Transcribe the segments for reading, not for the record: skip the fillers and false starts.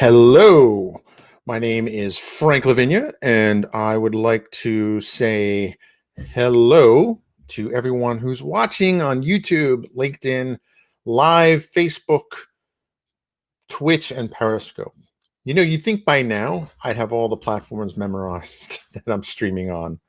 Hello, my name is Frank Lavinia, and I would like to say hello to everyone who's watching on YouTube, LinkedIn, Live, Facebook, Twitch, and Periscope. You know, you think by now I'd have all the platforms memorized that I'm streaming on.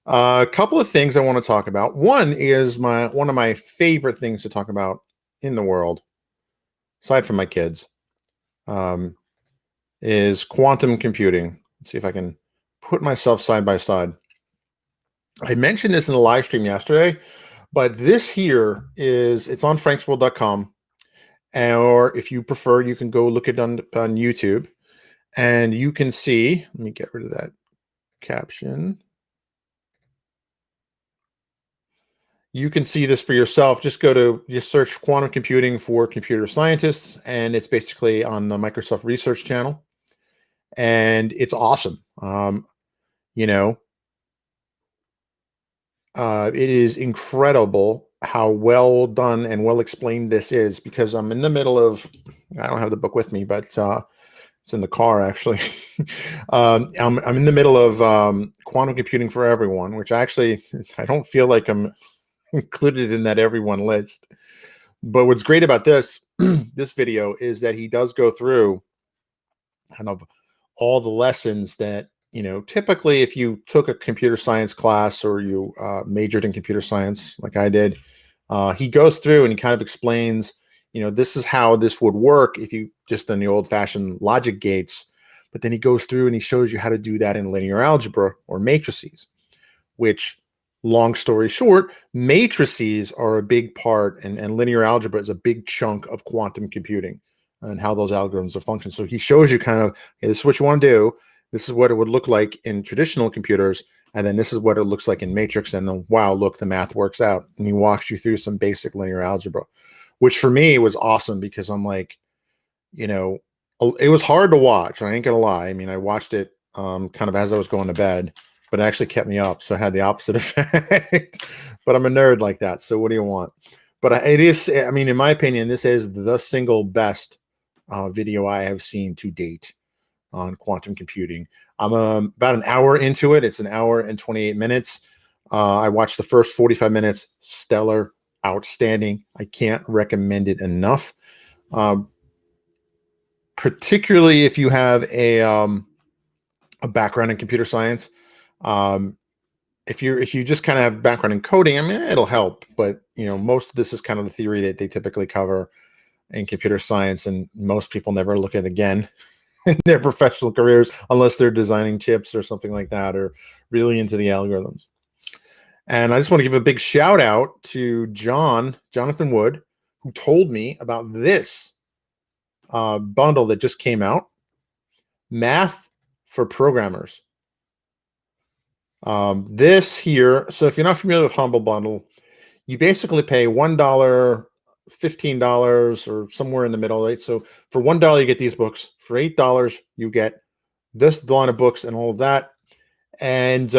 A couple of things I want to talk about. One is one of my favorite things to talk about in the world, aside from my kids. Is quantum computing. Let's see if I can put myself side by side. I mentioned this in the live stream yesterday, but this here it's on franksworld.com. Or if you prefer, you can go look it on YouTube and you can see, let me get rid of that caption. You can see this for yourself. Just search quantum computing for computer scientists, and it's basically on the Microsoft Research channel. And it's awesome. You know, it is incredible how well done and well explained this is, because I'm in the middle of, I don't have the book with me, but it's in the car actually. I'm in the middle of quantum computing for everyone, which I don't feel like I'm included in that everyone list. But what's great about this this video is that he does go through kind of all the lessons that, you know, typically if you took a computer science class or you majored in computer science like I did, he goes through and he kind of explains, you know, this is how this would work if you just done the old-fashioned logic gates. But then he goes through and he shows you how to do that in linear algebra or matrices, which, long story short, matrices are a big part, and linear algebra is a big chunk of quantum computing and how those algorithms are functioning. So he shows you kind of, hey, this is what you want to do. This is what it would look like in traditional computers. And then this is what it looks like in matrix. And then, wow, look, the math works out. And he walks you through some basic linear algebra, which for me was awesome, because I'm like, you know, it was hard to watch. I ain't going to lie. I mean, I watched it kind of as I was going to bed, but it actually kept me up. So it had the opposite effect. But I'm a nerd like that. So what do you want? But it is, I mean, in my opinion, this is the single best video I have seen to date on quantum computing. I'm about an hour into it. It's an hour and 28 minutes. I watched the first 45 minutes. Stellar, outstanding. I can't recommend it enough. Particularly if you have a background in computer science. If you just kind of have background in coding, I mean, it'll help. But, you know, most of this is kind of the theory that they typically cover in computer science, and most people never look at again in their professional careers unless they're designing chips or something like that, or really into the algorithms. And I just want to give a big shout out to Jonathan Wood, who told me about this bundle that just came out, Math for Programmers. This here, so if you're not familiar with Humble Bundle, you basically pay $1, $15, or somewhere in the middle, right? So for $1, you get these books. For $8, you get this line of books and all of that. And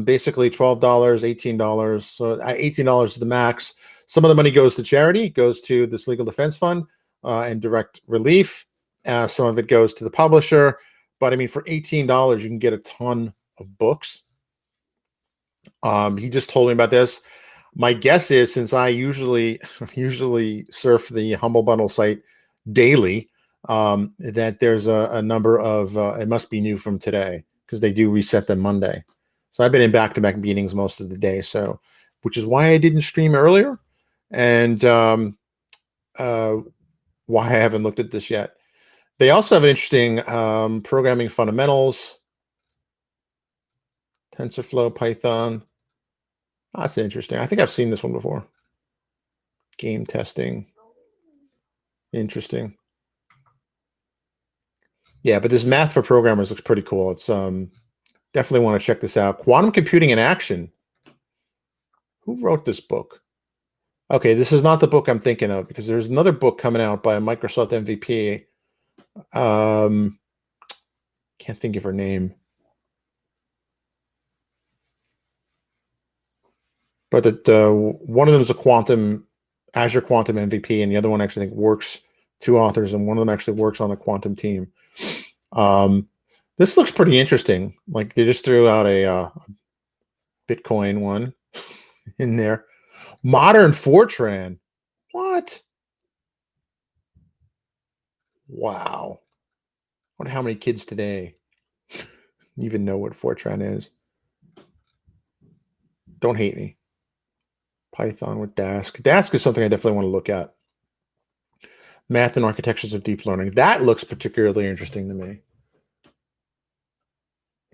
basically $12, $18. So $18 is the max. Some of the money goes to charity, goes to this legal defense fund and direct relief. Some of it goes to the publisher. But I mean, for $18, you can get a ton of books. He just told me about this. My guess is, since I usually surf the Humble Bundle site daily, that there's a number of, it must be new from today, because they do reset them Monday. So I've been in back-to-back meetings most of the day, so, which is why I didn't stream earlier, and why I haven't looked at this yet. They also have an interesting programming fundamentals, TensorFlow, Python. That's interesting. I think I've seen this one before. Game testing. Interesting. Yeah, but this Math for Programmers looks pretty cool. It's definitely want to check this out. Quantum Computing in Action. Who wrote this book? Okay, this is not the book I'm thinking of, because there's another book coming out by a Microsoft MVP. Can't think of her name. But that one of them is a Azure Quantum MVP, and the other one actually, I think, works, two authors, and one of them actually works on a quantum team. This looks pretty interesting. Like they just threw out a Bitcoin one in there. Modern Fortran. What? Wow. I wonder how many kids today even know what Fortran is. Don't hate me. Python with Dask. Dask is something I definitely want to look at. Math and architectures of deep learning. That looks particularly interesting to me.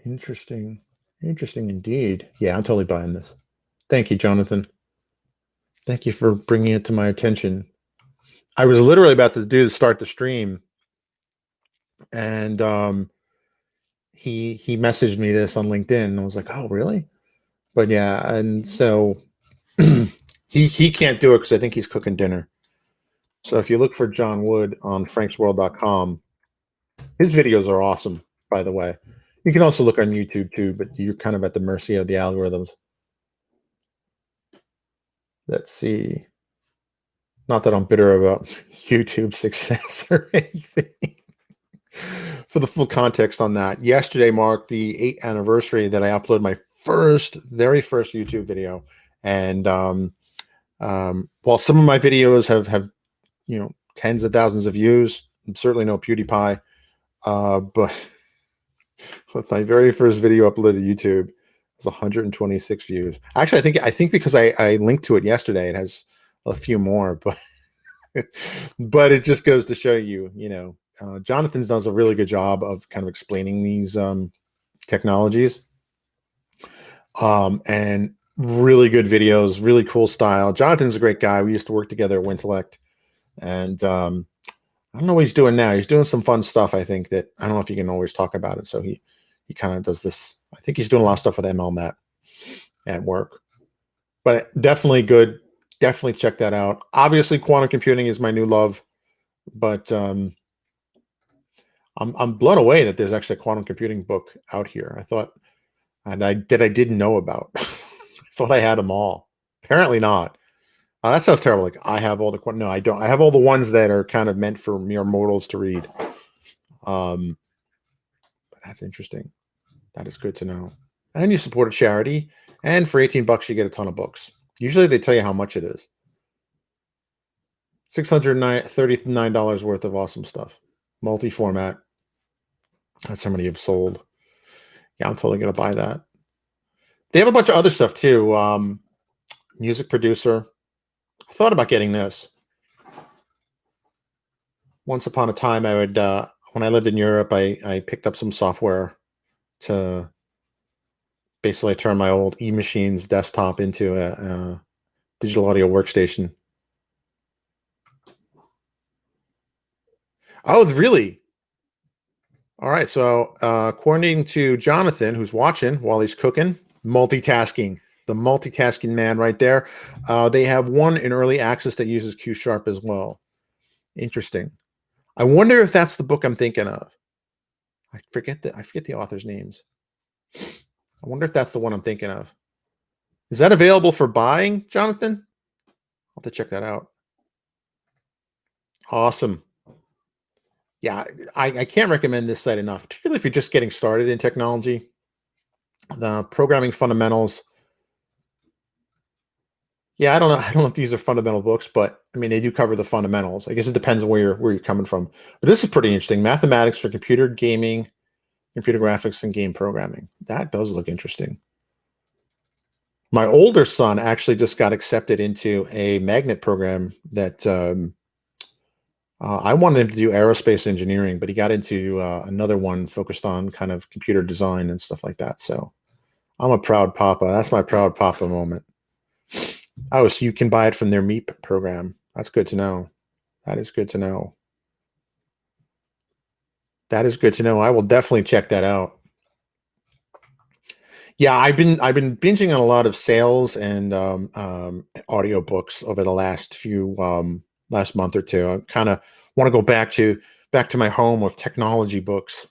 Interesting. Interesting indeed. Yeah, I'm totally buying this. Thank you, Jonathan. Thank you for bringing it to my attention. I was literally about to start the stream, and he messaged me this on LinkedIn, and I was like, "Oh, really?" But yeah, and so he can't do it because I think he's cooking dinner. So if you look for John Wood on franksworld.com, his videos are awesome, by the way. You can also look on YouTube too, but you're kind of at the mercy of the algorithms. Let's see. Not that I'm bitter about YouTube success or anything. For the full context on that, yesterday marked the 8th anniversary that I uploaded my very first YouTube video. And while some of my videos have tens of thousands of views, I'm certainly no PewDiePie, but with my very first video uploaded to YouTube, it's 126 views. Actually, I think because I linked to it yesterday, it has a few more, but but it just goes to show you, Jonathan does a really good job of kind of explaining these technologies, and really good videos, really cool style. Jonathan's a great guy. We used to work together at Wintellect, and I don't know what he's doing now. He's doing some fun stuff, I think, that I don't know if he can always talk about it. So he kind of does this. I think he's doing a lot of stuff with MLMAT at work, but definitely good. Definitely check that out. Obviously, quantum computing is my new love, but I'm blown away that there's actually a quantum computing book out here. I thought, and I didn't know about. I thought I had them all. Apparently not. That sounds terrible. Like I have all the no, I don't. I have all the ones that are kind of meant for mere mortals to read. But that's interesting. That is good to know. And you support a charity, and for $18 you get a ton of books. Usually they tell you how much it is. $639 worth of awesome stuff. Multi-format. That's how many you've sold. Yeah, I'm totally gonna buy that. They have a bunch of other stuff too. Music producer. I thought about getting this. Once upon a time, I would when I lived in Europe, I picked up some software to basically turn my old E-Machines desktop into a digital audio workstation. Oh, really? All right. So according to Jonathan, who's watching while he's cooking, multitasking, the multitasking man right there, they have one in early access that uses Q Sharp as well. Interesting. I wonder if that's the book I'm thinking of. I forget the author's names. I wonder if that's the one I'm thinking of. Is that available for buying, Jonathan? I'll have to check that out. Awesome. Yeah, I can't recommend this site enough, particularly if you're just getting started in technology. The programming fundamentals. Yeah, I don't know if these are fundamental books, but I mean they do cover the fundamentals. I guess it depends on where you're coming from. But this is pretty interesting. Mathematics for computer gaming, computer graphics, and game programming. That does look interesting. My older son actually just got accepted into a magnet program that I wanted him to do aerospace engineering, but he got into another one focused on kind of computer design and stuff like that. So I'm a proud papa. That's my proud papa moment. Oh, so you can buy it from their MEP program. That's good to know. That is good to know. That is good to know. I will definitely check that out. Yeah, I've been binging on a lot of sales and audio books over the last last month or two. I kind of want to go back to my home of technology books,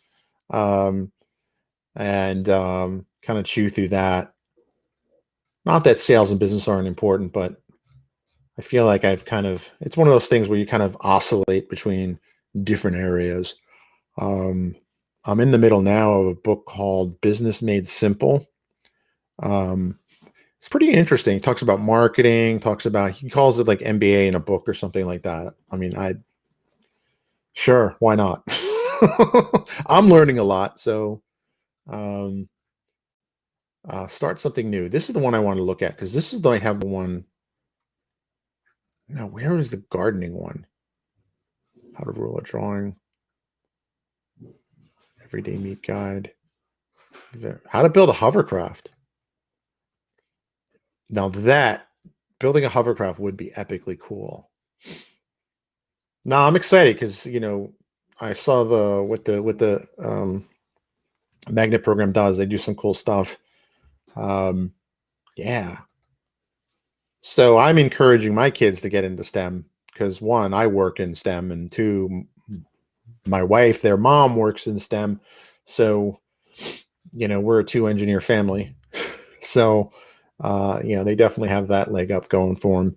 and kind of chew through that. Not that sales and business aren't important, but I feel like it's one of those things where you kind of oscillate between different areas. I'm in the middle now of a book called Business Made Simple. Um, it's pretty interesting. He talks about marketing, he calls it like MBA in a book or something like that. I mean, sure, why not? I'm learning a lot. So, um, start something new. This is the one I want to look at because this is the I have the one. Now, where is the gardening one? How to rule a drawing. Everyday meat guide. How to build a hovercraft. Now building a hovercraft would be epically cool. Now I'm excited because I saw what the magnet program does. They do some cool stuff. Yeah. So I'm encouraging my kids to get into STEM because one, I work in STEM, and two, my wife, their mom works in STEM. So, we're a 2-engineer family. So, they definitely have that leg up going for them.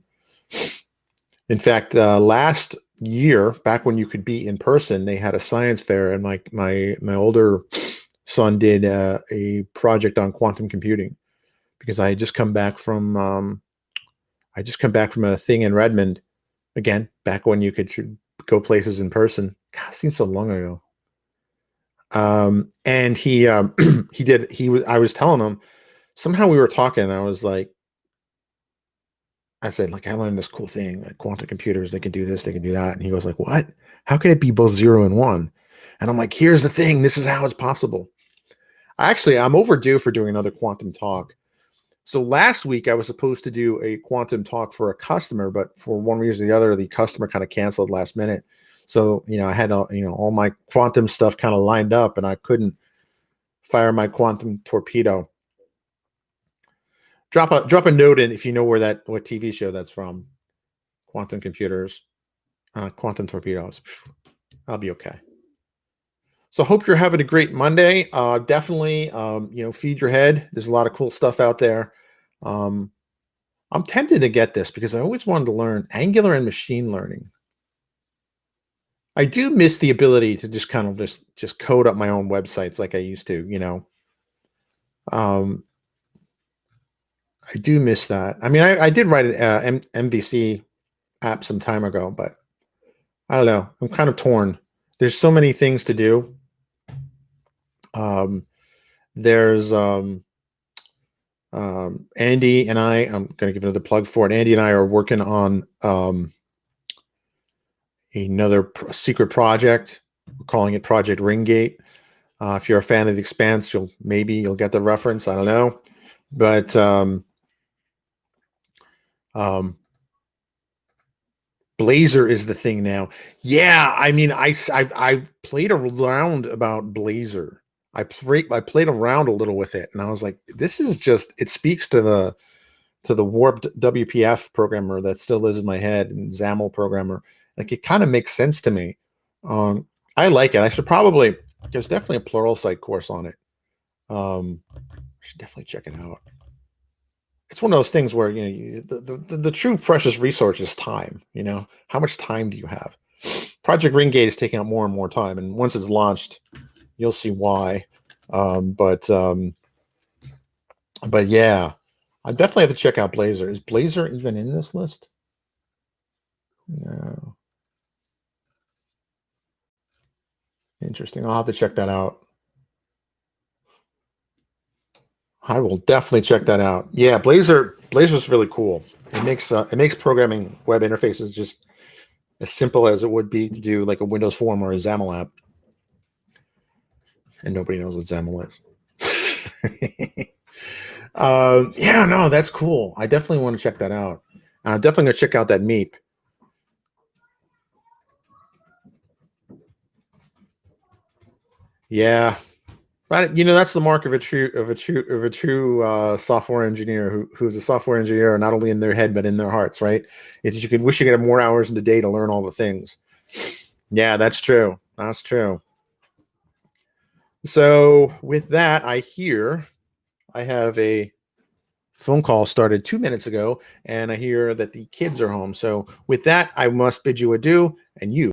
In fact, last year, back when you could be in person, they had a science fair, and my older son did a project on quantum computing because I had just come back from a thing in Redmond, again, back when you could go places in person. God, it seems so long ago. And he I was telling him, somehow we were talking, and I said, like, I learned this cool thing, like quantum computers, they can do this, they can do that. And he goes like, what? How can it be both 0 and 1? And I'm like, here's the thing. This is how it's possible. Actually, I'm overdue for doing another quantum talk. So last week I was supposed to do a quantum talk for a customer, but for one reason or the other, the customer kind of canceled last minute. So, I had, all my quantum stuff kind of lined up, and I couldn't fire my quantum torpedo. Drop a note in if you know what TV show that's from. Quantum computers, quantum torpedoes. I'll be okay. So hope you're having a great Monday. Definitely, feed your head. There's a lot of cool stuff out there. I'm tempted to get this because I always wanted to learn Angular and machine learning. I do miss the ability to just kind of just code up my own websites like I used to, I do miss that. I mean, I did write an MVC app some time ago, but I don't know. I'm kind of torn. There's so many things to do. There's Andy and I'm going to give another plug for it. Andy and I are working on another secret project. We're calling it Project Ringgate. If you're a fan of The Expanse, you'll get the reference. I don't know, but Blazor is the thing now. Yeah, I mean, I've played around about Blazor. I played around a little with it, and I was like, this is just, it speaks to the warped WPF programmer that still lives in my head, and XAML programmer. Like, it kind of makes sense to me. I like it. There's definitely a Pluralsight course on it. I should definitely check it out. It's one of those things where, the true precious resource is time. How much time do you have? Project Ringgate is taking up more and more time, and once it's launched, you'll see why. But yeah, I definitely have to check out Blazor. Is Blazor even in this list? No. Interesting. I'll have to check that out. I will definitely check that out. Yeah, Blazor's really cool. It makes programming web interfaces just as simple as it would be to do like a Windows form or a XAML app. And nobody knows what XAML is. Yeah, no, that's cool. I definitely want to check that out. I'm definitely going to check out that MEEP. Yeah, but that's the mark of a true software engineer who's a software engineer, not only in their head but in their hearts. Right? It's, you can wish you could have more hours in the day to learn all the things. Yeah, that's true. That's true. So with that, I have a phone call started 2 minutes ago, and I hear that the kids are home. So with that, I must bid you adieu, and you